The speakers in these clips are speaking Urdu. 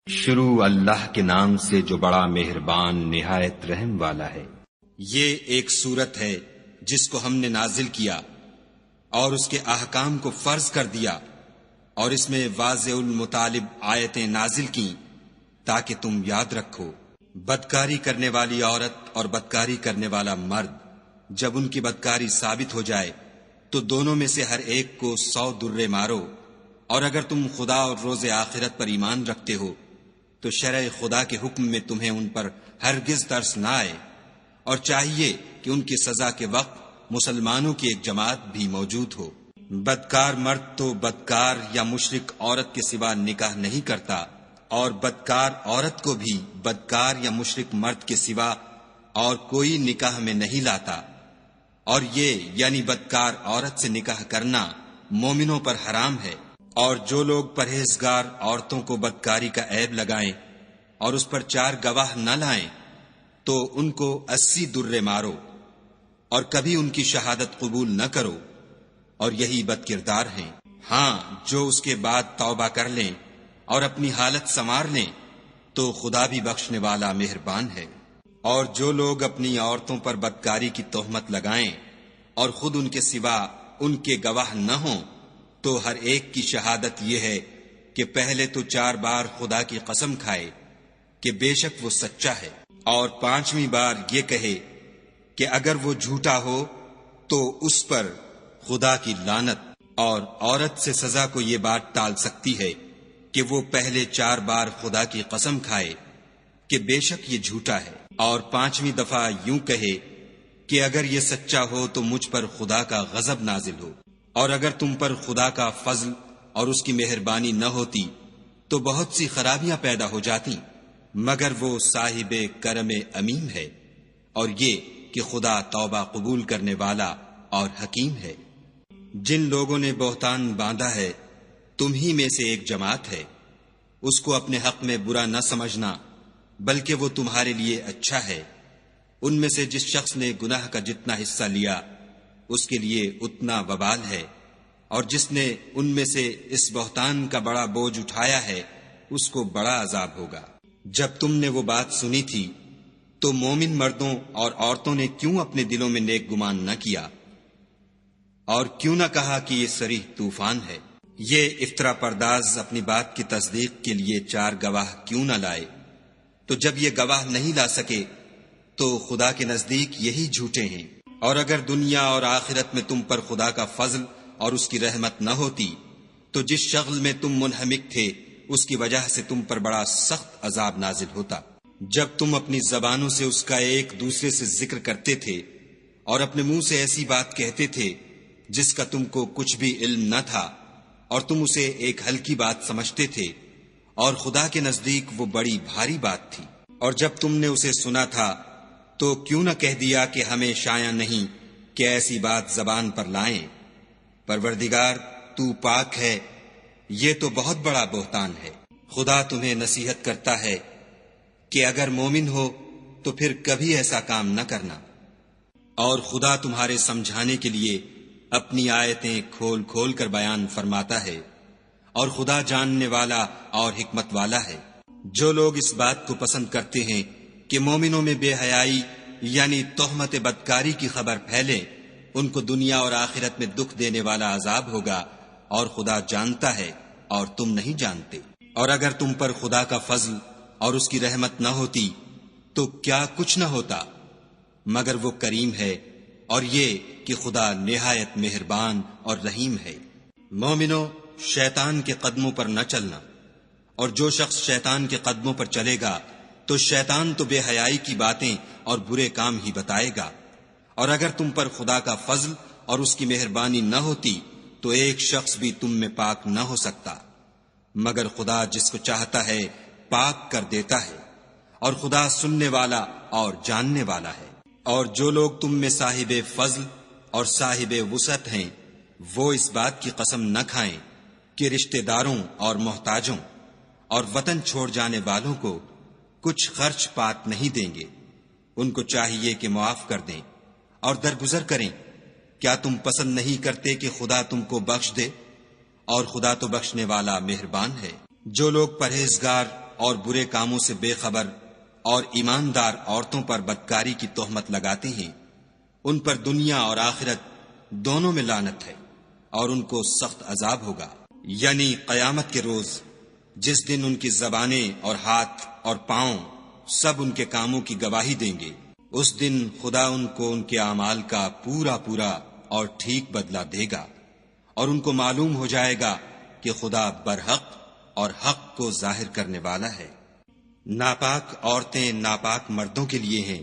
شروع اللہ کے نام سے جو بڑا مہربان نہایت رحم والا ہے۔ یہ ایک سورت ہے جس کو ہم نے نازل کیا اور اس کے احکام کو فرض کر دیا، اور اس میں واضح المطالب آیتیں نازل کیں تاکہ تم یاد رکھو۔ بدکاری کرنے والی عورت اور بدکاری کرنے والا مرد جب ان کی بدکاری ثابت ہو جائے تو دونوں میں سے ہر ایک کو 100 درے مارو، اور اگر تم خدا اور روز آخرت پر ایمان رکھتے ہو تو شرع خدا کے حکم میں تمہیں ان پر ہرگز ترس نہ آئے، اور چاہیے کہ ان کی سزا کے وقت مسلمانوں کی ایک جماعت بھی موجود ہو۔ بدکار مرد تو بدکار یا مشرک عورت کے سوا نکاح نہیں کرتا، اور بدکار عورت کو بھی بدکار یا مشرک مرد کے سوا اور کوئی نکاح میں نہیں لاتا، اور یہ یعنی بدکار عورت سے نکاح کرنا مومنوں پر حرام ہے۔ اور جو لوگ پرہیزگار عورتوں کو بدکاری کا عیب لگائیں اور اس پر 4 گواہ نہ لائیں تو ان کو 80 درے مارو، اور کبھی ان کی شہادت قبول نہ کرو، اور یہی بد کردار ہیں۔ ہاں، جو اس کے بعد توبہ کر لیں اور اپنی حالت سنوار لیں تو خدا بھی بخشنے والا مہربان ہے۔ اور جو لوگ اپنی عورتوں پر بدکاری کی تہمت لگائیں اور خود ان کے سوا ان کے گواہ نہ ہوں تو ہر ایک کی شہادت یہ ہے کہ پہلے تو 4 بار خدا کی قسم کھائے کہ بے شک وہ سچا ہے، اور 5ویں بار یہ کہے کہ اگر وہ جھوٹا ہو تو اس پر خدا کی لعنت۔ اور عورت سے سزا کو یہ بات ٹال سکتی ہے کہ وہ پہلے 4 بار خدا کی قسم کھائے کہ بے شک یہ جھوٹا ہے، اور 5ویں دفعہ یوں کہے کہ اگر یہ سچا ہو تو مجھ پر خدا کا غضب نازل ہو۔ اور اگر تم پر خدا کا فضل اور اس کی مہربانی نہ ہوتی تو بہت سی خرابیاں پیدا ہو جاتی، مگر وہ صاحب کرم امیم ہے، اور یہ کہ خدا توبہ قبول کرنے والا اور حکیم ہے۔ جن لوگوں نے بہتان باندھا ہے تم ہی میں سے ایک جماعت ہے، اس کو اپنے حق میں برا نہ سمجھنا بلکہ وہ تمہارے لیے اچھا ہے۔ ان میں سے جس شخص نے گناہ کا جتنا حصہ لیا اس کے لیے اتنا وبال ہے، اور جس نے ان میں سے اس بہتان کا بڑا بوجھ اٹھایا ہے اس کو بڑا عذاب ہوگا۔ جب تم نے وہ بات سنی تھی تو مومن مردوں اور عورتوں نے کیوں اپنے دلوں میں نیک گمان نہ کیا، اور کیوں نہ کہا کہ یہ صریح طوفان ہے؟ یہ افطرا پرداز اپنی بات کی تصدیق کے لیے 4 گواہ کیوں نہ لائے؟ تو جب یہ گواہ نہیں لا سکے تو خدا کے نزدیک یہی جھوٹے ہیں۔ اور اگر دنیا اور آخرت میں تم پر خدا کا فضل اور اس کی رحمت نہ ہوتی تو جس شغل میں تم منہمک تھے اس کی وجہ سے تم پر بڑا سخت عذاب نازل ہوتا۔ جب تم اپنی زبانوں سے اس کا ایک دوسرے سے ذکر کرتے تھے اور اپنے منہ سے ایسی بات کہتے تھے جس کا تم کو کچھ بھی علم نہ تھا، اور تم اسے ایک ہلکی بات سمجھتے تھے، اور خدا کے نزدیک وہ بڑی بھاری بات تھی۔ اور جب تم نے اسے سنا تھا تو کیوں نہ کہہ دیا کہ ہمیں شایع نہیں کہ ایسی بات زبان پر لائیں؟ پروردگار تو پاک ہے، یہ تو بہت بڑا بہتان ہے۔ خدا تمہیں نصیحت کرتا ہے کہ اگر مومن ہو تو پھر کبھی ایسا کام نہ کرنا، اور خدا تمہارے سمجھانے کے لیے اپنی آیتیں کھول کھول کر بیان فرماتا ہے، اور خدا جاننے والا اور حکمت والا ہے۔ جو لوگ اس بات کو پسند کرتے ہیں کہ مومنوں میں بے حیائی یعنی تہمت بدکاری کی خبر پھیلے، ان کو دنیا اور آخرت میں دکھ دینے والا عذاب ہوگا، اور خدا جانتا ہے اور تم نہیں جانتے۔ اور اگر تم پر خدا کا فضل اور اس کی رحمت نہ ہوتی تو کیا کچھ نہ ہوتا، مگر وہ کریم ہے، اور یہ کہ خدا نہایت مہربان اور رحیم ہے۔ مومنو، شیطان کے قدموں پر نہ چلنا، اور جو شخص شیطان کے قدموں پر چلے گا تو شیطان تو بے حیائی کی باتیں اور برے کام ہی بتائے گا۔ اور اگر تم پر خدا کا فضل اور اس کی مہربانی نہ ہوتی تو ایک شخص بھی تم میں پاک نہ ہو سکتا، مگر خدا جس کو چاہتا ہے پاک کر دیتا ہے، اور خدا سننے والا اور جاننے والا ہے۔ اور جو لوگ تم میں صاحب فضل اور صاحب وسعت ہیں وہ اس بات کی قسم نہ کھائیں کہ رشتہ داروں اور محتاجوں اور وطن چھوڑ جانے والوں کو کچھ خرچ پات نہیں دیں گے۔ ان کو چاہیے کہ معاف کر دیں اور درگزر کریں۔ کیا تم پسند نہیں کرتے کہ خدا تم کو بخش دے؟ اور خدا تو بخشنے والا مہربان ہے۔ جو لوگ پرہیزگار اور برے کاموں سے بے خبر اور ایماندار عورتوں پر بدکاری کی تہمت لگاتے ہیں، ان پر دنیا اور آخرت دونوں میں لعنت ہے اور ان کو سخت عذاب ہوگا، یعنی قیامت کے روز جس دن ان کی زبانیں اور ہاتھ اور پاؤں سب ان کے کاموں کی گواہی دیں گے۔ اس دن خدا ان کو ان کے اعمال کا پورا پورا اور ٹھیک بدلہ دے گا، اور ان کو معلوم ہو جائے گا کہ خدا برحق اور حق کو ظاہر کرنے والا ہے۔ ناپاک عورتیں ناپاک مردوں کے لیے ہیں،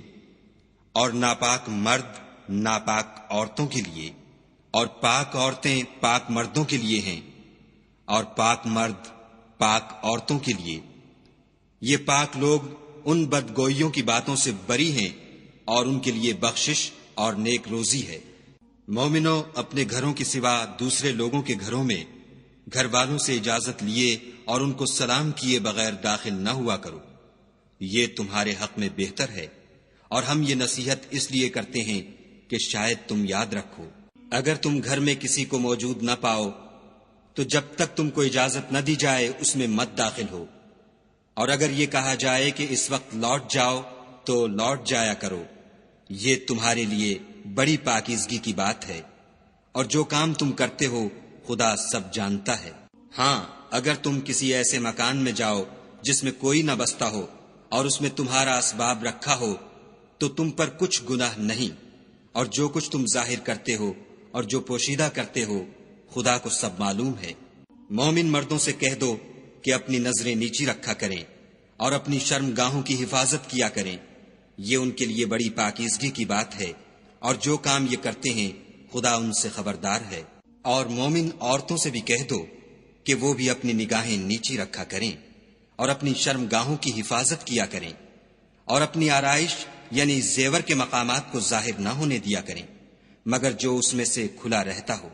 اور ناپاک مرد ناپاک عورتوں کے لیے، اور پاک عورتیں پاک مردوں کے لیے ہیں، اور پاک مرد پاک عورتوں کے لیے۔ یہ پاک لوگ ان بدگوئیوں کی باتوں سے بری ہیں، اور ان کے لیے بخشش اور نیک روزی ہے۔ مومنو، اپنے گھروں کے سوا دوسرے لوگوں کے گھروں میں گھر والوں سے اجازت لیے اور ان کو سلام کیے بغیر داخل نہ ہوا کرو، یہ تمہارے حق میں بہتر ہے، اور ہم یہ نصیحت اس لیے کرتے ہیں کہ شاید تم یاد رکھو۔ اگر تم گھر میں کسی کو موجود نہ پاؤ تو جب تک تم کو اجازت نہ دی جائے اس میں مت داخل ہو، اور اگر یہ کہا جائے کہ اس وقت لوٹ جاؤ تو لوٹ جایا کرو، یہ تمہارے لیے بڑی پاکیزگی کی بات ہے، اور جو کام تم کرتے ہو خدا سب جانتا ہے۔ ہاں، اگر تم کسی ایسے مکان میں جاؤ جس میں کوئی نہ بستا ہو اور اس میں تمہارا اسباب رکھا ہو تو تم پر کچھ گناہ نہیں، اور جو کچھ تم ظاہر کرتے ہو اور جو پوشیدہ کرتے ہو خدا کو سب معلوم ہے۔ مومن مردوں سے کہہ دو کہ اپنی نظریں نیچی رکھا کریں اور اپنی شرم گاہوں کی حفاظت کیا کریں، یہ ان کے لیے بڑی پاکیزگی کی بات ہے، اور جو کام یہ کرتے ہیں خدا ان سے خبردار ہے۔ اور مومن عورتوں سے بھی کہہ دو کہ وہ بھی اپنی نگاہیں نیچی رکھا کریں اور اپنی شرم گاہوں کی حفاظت کیا کریں، اور اپنی آرائش یعنی زیور کے مقامات کو ظاہر نہ ہونے دیا کریں مگر جو اس میں سے کھلا رہتا ہو،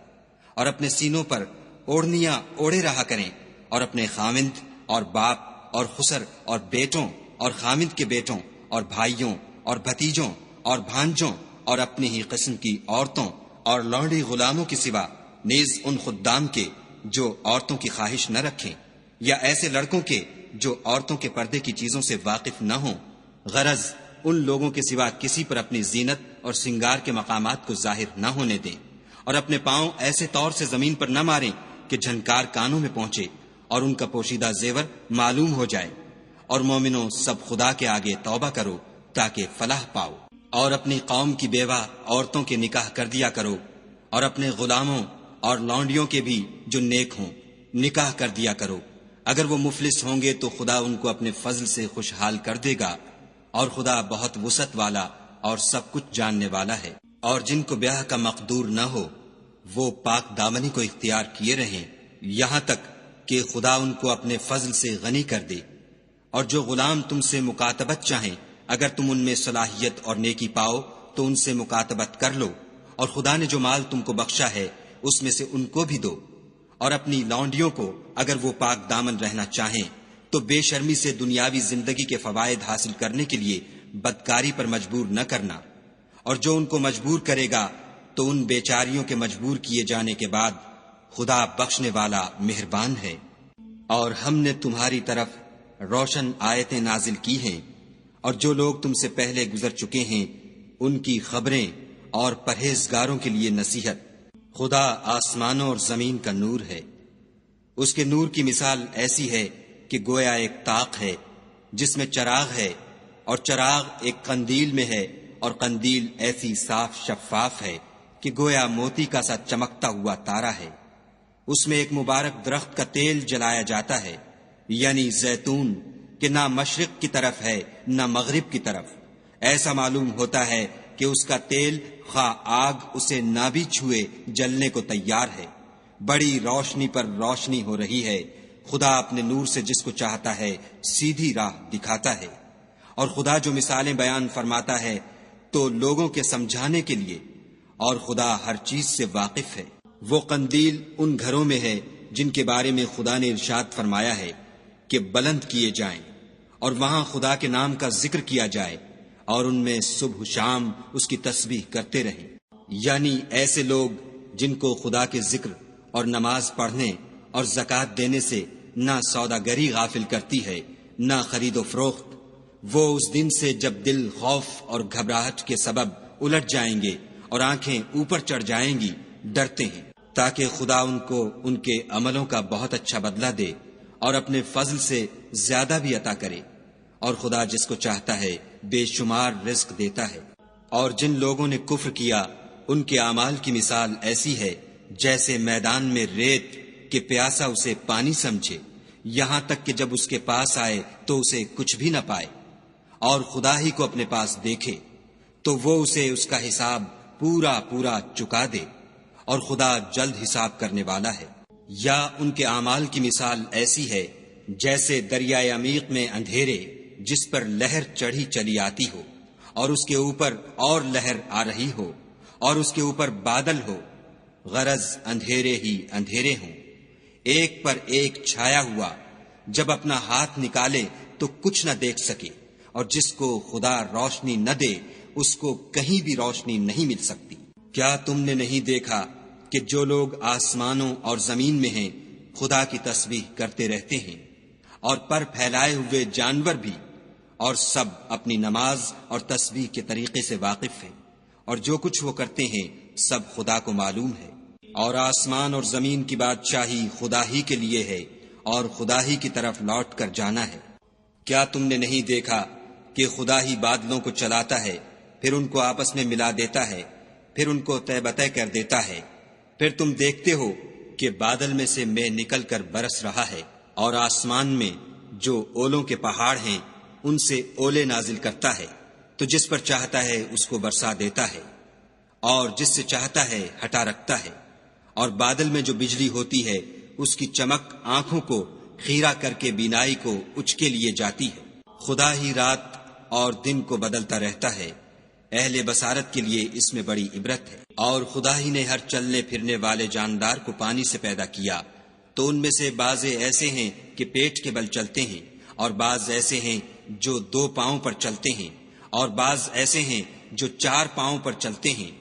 اور اپنے سینوں پر اوڑھنیاں اوڑھے رہا کریں، اور اپنے خامند اور باپ اور خسر اور بیٹوں اور خامند کے بیٹوں اور بھائیوں اور بھتیجوں اور بھانجوں اور اپنی ہی قسم کی عورتوں اور لونڈی غلاموں کے سوا نیز ان خدام کے جو عورتوں کی خواہش نہ رکھیں، یا ایسے لڑکوں کے جو عورتوں کے پردے کی چیزوں سے واقف نہ ہوں، غرض ان لوگوں کے سوا کسی پر اپنی زینت اور سنگار کے مقامات کو ظاہر نہ ہونے دیں، اور اپنے پاؤں ایسے طور سے زمین پر نہ ماریں کہ جھنکار کانوں میں پہنچے اور ان کا پوشیدہ زیور معلوم ہو جائے۔ اور مومنوں، سب خدا کے آگے توبہ کرو تاکہ فلاح پاؤ، اور اپنی قوم کی بیوہ عورتوں کے نکاح کر دیا کرو، اور اپنے غلاموں اور لونڈیوں کے بھی جو نیک ہوں نکاح کر دیا کرو۔ اگر وہ مفلس ہوں گے تو خدا ان کو اپنے فضل سے خوشحال کر دے گا، اور خدا بہت وسعت والا اور سب کچھ جاننے والا ہے۔ اور جن کو بیاہ کا مقدور نہ ہو وہ پاک دامنی کو اختیار کیے رہیں یہاں تک کہ خدا ان کو اپنے فضل سے غنی کر دے۔ اور جو غلام تم سے مکاتبت چاہیں اگر تم ان میں صلاحیت اور نیکی پاؤ تو ان سے مکاتبت کر لو، اور خدا نے جو مال تم کو بخشا ہے اس میں سے ان کو بھی دو۔ اور اپنی لونڈیوں کو اگر وہ پاک دامن رہنا چاہیں تو بے شرمی سے دنیاوی زندگی کے فوائد حاصل کرنے کے لیے بدکاری پر مجبور نہ کرنا، اور جو ان کو مجبور کرے گا تو ان بیچاریوں کے مجبور کیے جانے کے بعد خدا بخشنے والا مہربان ہے۔ اور ہم نے تمہاری طرف روشن آیتیں نازل کی ہیں، اور جو لوگ تم سے پہلے گزر چکے ہیں ان کی خبریں اور پرہیزگاروں کے لیے نصیحت۔ خدا آسمانوں اور زمین کا نور ہے، اس کے نور کی مثال ایسی ہے کہ گویا ایک طاق ہے جس میں چراغ ہے، اور چراغ ایک قندیل میں ہے، اور قندیل ایسی صاف شفاف ہے کہ گویا موتی کا سا چمکتا ہوا تارا ہے۔ اس میں ایک مبارک درخت کا تیل جلایا جاتا ہے، یعنی زیتون، کہ نہ مشرق کی طرف ہے نہ مغرب کی طرف۔ ایسا معلوم ہوتا ہے کہ اس کا تیل خواہ آگ اسے نہ بھی چھوئے جلنے کو تیار ہے۔ بڑی روشنی پر روشنی ہو رہی ہے، خدا اپنے نور سے جس کو چاہتا ہے سیدھی راہ دکھاتا ہے۔ اور خدا جو مثالیں بیان فرماتا ہے تو لوگوں کے سمجھانے کے لیے، اور خدا ہر چیز سے واقف ہے۔ وہ قندیل ان گھروں میں ہے جن کے بارے میں خدا نے ارشاد فرمایا ہے کہ بلند کیے جائیں اور وہاں خدا کے نام کا ذکر کیا جائے، اور ان میں صبح شام اس کی تسبیح کرتے رہیں، یعنی ایسے لوگ جن کو خدا کے ذکر اور نماز پڑھنے اور زکوٰۃ دینے سے نہ سوداگری غافل کرتی ہے نہ خرید و فروخت۔ وہ اس دن سے جب دل خوف اور گھبراہٹ کے سبب الٹ جائیں گے اور آنکھیں اوپر چڑھ جائیں گی ڈرتے ہیں، تاکہ خدا ان کو ان کے عملوں کا بہت اچھا بدلہ دے اور اپنے فضل سے زیادہ بھی عطا کرے، اور خدا جس کو چاہتا ہے بے شمار رزق دیتا ہے۔ اور جن لوگوں نے کفر کیا ان کے اعمال کی مثال ایسی ہے جیسے میدان میں ریت کہ پیاسا اسے پانی سمجھے، یہاں تک کہ جب اس کے پاس آئے تو اسے کچھ بھی نہ پائے، اور خدا ہی کو اپنے پاس دیکھے تو وہ اسے اس کا حساب پورا پورا چکا دے، اور خدا جلد حساب کرنے والا ہے۔ یا ان کے اعمال کی مثال ایسی ہے جیسے دریائے عمیق میں اندھیرے جس پر لہر چڑھی چلی آتی ہو، اور اس کے اوپر اور لہر آ رہی ہو، اور اس کے اوپر بادل ہو، غرض اندھیرے ہی اندھیرے ہوں، ایک پر ایک چھایا ہوا، جب اپنا ہاتھ نکالے تو کچھ نہ دیکھ سکے، اور جس کو خدا روشنی نہ دے اس کو کہیں بھی روشنی نہیں مل سکتی۔ کیا تم نے نہیں دیکھا کہ جو لوگ آسمانوں اور زمین میں ہیں خدا کی تسبیح کرتے رہتے ہیں، اور پر پھیلائے ہوئے جانور بھی، اور سب اپنی نماز اور تسبیح کے طریقے سے واقف ہیں، اور جو کچھ وہ کرتے ہیں سب خدا کو معلوم ہے، اور آسمان اور زمین کی بادشاہی خدا ہی کے لیے ہے، اور خدا ہی کی طرف لوٹ کر جانا ہے۔ کیا تم نے نہیں دیکھا کہ خدا ہی بادلوں کو چلاتا ہے، پھر ان کو آپس میں ملا دیتا ہے، پھر ان کو طے بطے کر دیتا ہے، پھر تم دیکھتے ہو کہ بادل میں سے مے نکل کر برس رہا ہے، اور آسمان میں جو اولوں کے پہاڑ ہیں ان سے اولے نازل کرتا ہے، تو جس پر چاہتا ہے اس کو برسا دیتا ہے، اور جس سے چاہتا ہے ہٹا رکھتا ہے، اور بادل میں جو بجلی ہوتی ہے اس کی چمک آنکھوں کو خیرہ کر کے بینائی کو اچکے لیے جاتی ہے۔ خدا ہی رات اور دن کو بدلتا رہتا ہے، اہل بصارت کے لیے اس میں بڑی عبرت ہے۔ اور خدا ہی نے ہر چلنے پھرنے والے جاندار کو پانی سے پیدا کیا، تو ان میں سے بعض ایسے ہیں کہ پیٹ کے بل چلتے ہیں، اور بعض ایسے ہیں جو 2 پاؤں پر چلتے ہیں، اور بعض ایسے ہیں جو 4 پاؤں پر چلتے ہیں۔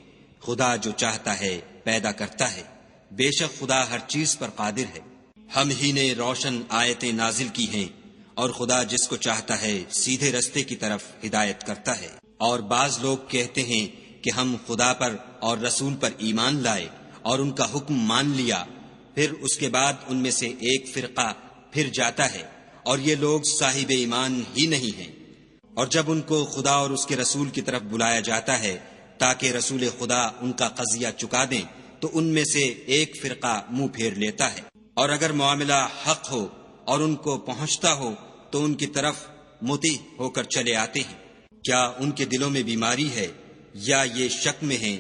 خدا جو چاہتا ہے پیدا کرتا ہے، بے شک خدا ہر چیز پر قادر ہے۔ ہم ہی نے روشن آیتیں نازل کی ہیں، اور خدا جس کو چاہتا ہے سیدھے رستے کی طرف ہدایت کرتا ہے۔ اور بعض لوگ کہتے ہیں کہ ہم خدا پر اور رسول پر ایمان لائے اور ان کا حکم مان لیا، پھر اس کے بعد ان میں سے ایک فرقہ پھر جاتا ہے، اور یہ لوگ صاحب ایمان ہی نہیں ہیں۔ اور جب ان کو خدا اور اس کے رسول کی طرف بلایا جاتا ہے تاکہ رسول خدا ان کا قضیہ چکا دیں، تو ان میں سے ایک فرقہ منہ پھیر لیتا ہے، اور اگر معاملہ حق ہو اور ان کو پہنچتا ہو تو ان کی طرف مطیع ہو کر چلے آتے ہیں۔ کیا ان کے دلوں میں بیماری ہے، یا یہ شک میں ہیں،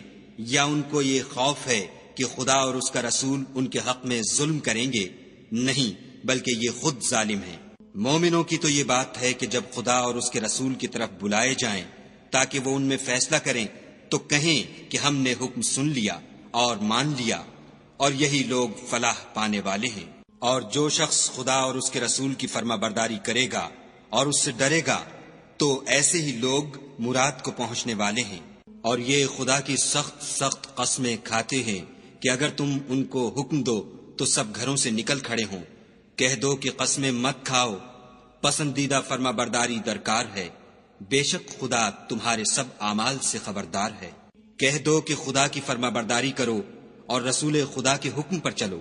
یا ان کو یہ خوف ہے کہ خدا اور اس کا رسول ان کے حق میں ظلم کریں گے؟ نہیں، بلکہ یہ خود ظالم ہیں۔ مومنوں کی تو یہ بات ہے کہ جب خدا اور اس کے رسول کی طرف بلائے جائیں تاکہ وہ ان میں فیصلہ کریں تو کہیں کہ ہم نے حکم سن لیا اور مان لیا، اور یہی لوگ فلاح پانے والے ہیں۔ اور جو شخص خدا اور اس کے رسول کی فرما برداری کرے گا اور اس سے ڈرے گا تو ایسے ہی لوگ مراد کو پہنچنے والے ہیں۔ اور یہ خدا کی سخت سخت قسمیں کھاتے ہیں کہ اگر تم ان کو حکم دو تو سب گھروں سے نکل کھڑے ہوں۔ کہہ دو کہ قسمیں مت کھاؤ، پسندیدہ فرما برداری درکار ہے، بے شک خدا تمہارے سب اعمال سے خبردار ہے۔ کہہ دو کہ خدا کی فرما برداری کرو اور رسول خدا کے حکم پر چلو۔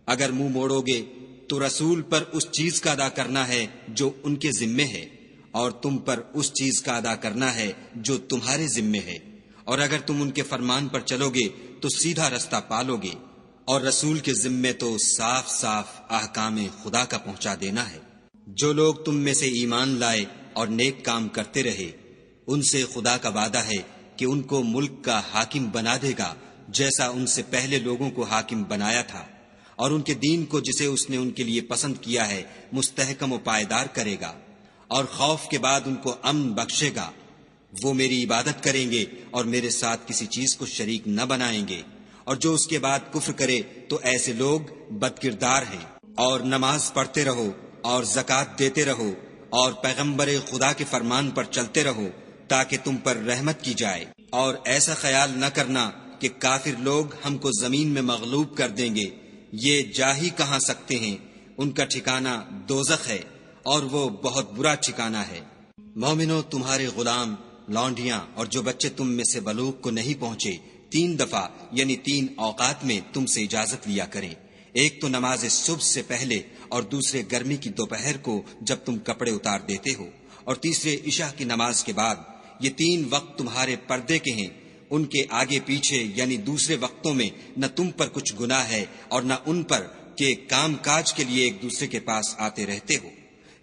اگر منہ موڑو گے تو رسول پر اس چیز کا ادا کرنا ہے جو ان کے ذمے ہے، اور تم پر اس چیز کا ادا کرنا ہے جو تمہارے ذمے ہے، اور اگر تم ان کے فرمان پر چلو گے تو سیدھا رستہ پالو گے۔ اور رسول کے ذمے تو صاف صاف احکام خدا کا پہنچا دینا ہے۔ جو لوگ تم میں سے ایمان لائے اور نیک کام کرتے رہے، ان سے خدا کا وعدہ ہے کہ ان کو ملک کا حاکم بنا دے گا جیسا ان سے پہلے لوگوں کو حاکم بنایا تھا، اور ان کے دین کو جسے اس نے ان کے لیے پسند کیا ہے مستحکم و پائیدار کرے گا، اور خوف کے بعد ان کو امن بخشے گا۔ وہ میری عبادت کریں گے اور میرے ساتھ کسی چیز کو شریک نہ بنائیں گے، اور جو اس کے بعد کفر کرے تو ایسے لوگ بدکردار ہیں۔ اور نماز پڑھتے رہو اور زکوٰۃ دیتے رہو اور پیغمبر خدا کے فرمان پر چلتے رہو تاکہ تم پر رحمت کی جائے، اور ایسا خیال نہ کرنا کہ کافر لوگ ہم کو زمین میں مغلوب کر دیں گے، یہ جا ہی کہاں سکتے ہیں، ان کا ٹھکانہ دوزخ ہے، اور وہ بہت برا ٹھکانہ ہے۔ مومنو، تمہارے غلام، لونڈیاں اور جو بچے تم میں سے بلوغ کو نہیں پہنچے 3 دفعہ یعنی 3 اوقات میں تم سے اجازت لیا کریں، ایک تو نماز صبح سے پہلے اور دوسرے گرمی کی دوپہر کو جب تم کپڑے اتار دیتے ہو، اور تیسرے عشاء کی نماز کے بعد۔ یہ 3 وقت تمہارے پردے کے ہیں، ان کے آگے پیچھے یعنی دوسرے وقتوں میں نہ تم پر کچھ گناہ ہے اور نہ ان پر کہ کام کاج کے لیے ایک دوسرے کے پاس آتے رہتے ہو۔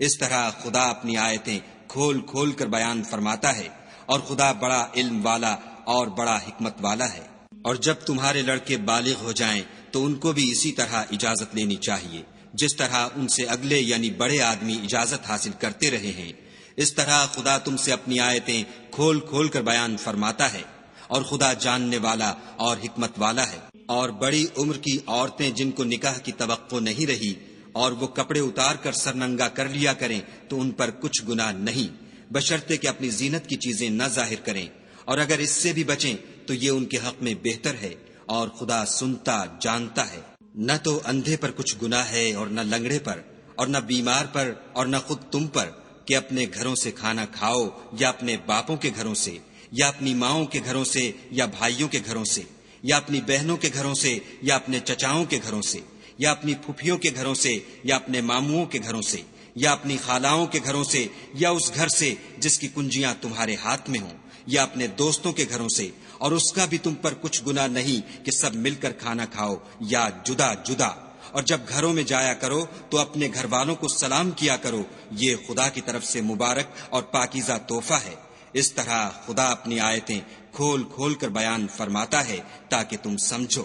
اس طرح خدا اپنی آیتیں کھول کھول کر بیان فرماتا ہے، اور خدا بڑا علم والا اور بڑا حکمت والا ہے۔ اور جب تمہارے لڑکے بالغ ہو جائیں تو ان کو بھی اسی طرح اجازت لینی چاہیے، جس طرح ان سے اگلے یعنی بڑے آدمی اجازت حاصل کرتے رہے ہیں۔ اس طرح خدا تم سے اپنی آیتیں کھول کھول کر بیان فرماتا ہے، اور خدا جاننے والا اور حکمت والا ہے۔ اور بڑی عمر کی عورتیں جن کو نکاح کی توقع نہیں رہی اور وہ کپڑے اتار کر سرننگا کر لیا کریں تو ان پر کچھ گناہ نہیں، بشرطے کہ اپنی زینت کی چیزیں نہ ظاہر کریں، اور اگر اس سے بھی بچیں تو یہ ان کے حق میں بہتر ہے، اور خدا سنتا جانتا ہے۔ نہ تو اندھے پر کچھ گناہ ہے اور نہ لنگڑے پر اور نہ بیمار پر اور نہ خود تم پر کہ اپنے گھروں سے کھانا کھاؤ یا اپنے باپوں کے گھروں سے یا اپنی ماؤں کے گھروں سے یا بھائیوں کے گھروں سے یا اپنی بہنوں کے گھروں سے یا اپنے چچاؤں کے گھروں سے یا اپنی پھوپھیوں کے گھروں سے یا اپنے ماموں کے گھروں سے یا اپنی خالاؤں کے گھروں سے یا اس گھر سے جس کی کنجیاں تمہارے ہاتھ میں ہوں یا اپنے دوستوں کے گھروں سے، اور اس کا بھی تم پر کچھ گناہ نہیں کہ سب مل کر کھانا کھاؤ یا جدا جدا۔ اور جب گھروں میں جایا کرو تو اپنے گھر والوں کو سلام کیا کرو، یہ خدا کی طرف سے مبارک اور پاکیزہ تحفہ ہے۔ اس طرح خدا اپنی آیتیں کھول کھول کر بیان فرماتا ہے تاکہ تم سمجھو۔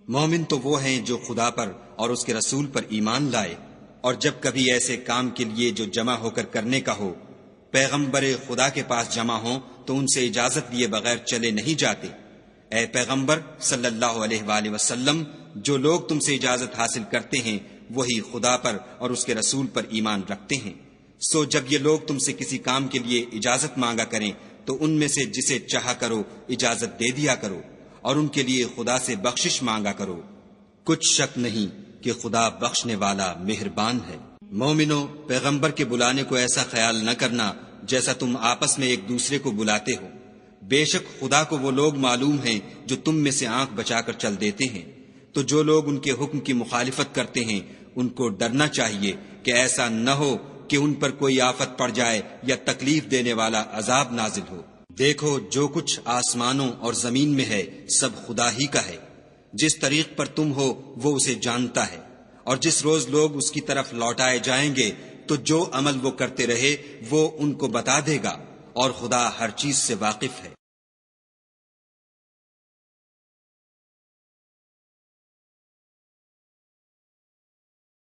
مومن تو وہ ہیں جو خدا پر اور اس کے رسول پر ایمان لائے، اور جب کبھی ایسے کام کے لیے جو جمع ہو کر کرنے کا ہو پیغمبر خدا کے پاس جمع ہوں تو ان سے اجازت لیے بغیر چلے نہیں جاتے۔ اے پیغمبر صلی اللہ علیہ وآلہ وسلم، جو لوگ تم سے اجازت حاصل کرتے ہیں وہی خدا پر اور اس کے رسول پر ایمان رکھتے ہیں۔ سو جب یہ لوگ تم سے کسی کام کے لیے اجازت مانگا کریں تو ان میں سے جسے چاہا کرو اجازت دے دیا کرو، اور ان کے لیے خدا سے بخشش مانگا کرو، کچھ شک نہیں کہ خدا بخشنے والا مہربان ہے۔ مومنو، پیغمبر کے بلانے کو ایسا خیال نہ کرنا جیسا تم آپس میں ایک دوسرے کو بلاتے ہو، بے شک خدا کو وہ لوگ معلوم ہیں جو تم میں سے آنکھ بچا کر چل دیتے ہیں۔ تو جو لوگ ان کے حکم کی مخالفت کرتے ہیں ان کو ڈرنا چاہیے کہ ایسا نہ ہو کہ ان پر کوئی آفت پڑ جائے یا تکلیف دینے والا عذاب نازل ہو۔ دیکھو، جو کچھ آسمانوں اور زمین میں ہے سب خدا ہی کا ہے، جس طریق پر تم ہو وہ اسے جانتا ہے، اور جس روز لوگ اس کی طرف لوٹائے جائیں گے تو جو عمل وہ کرتے رہے وہ ان کو بتا دے گا، اور خدا ہر چیز سے واقف ہے۔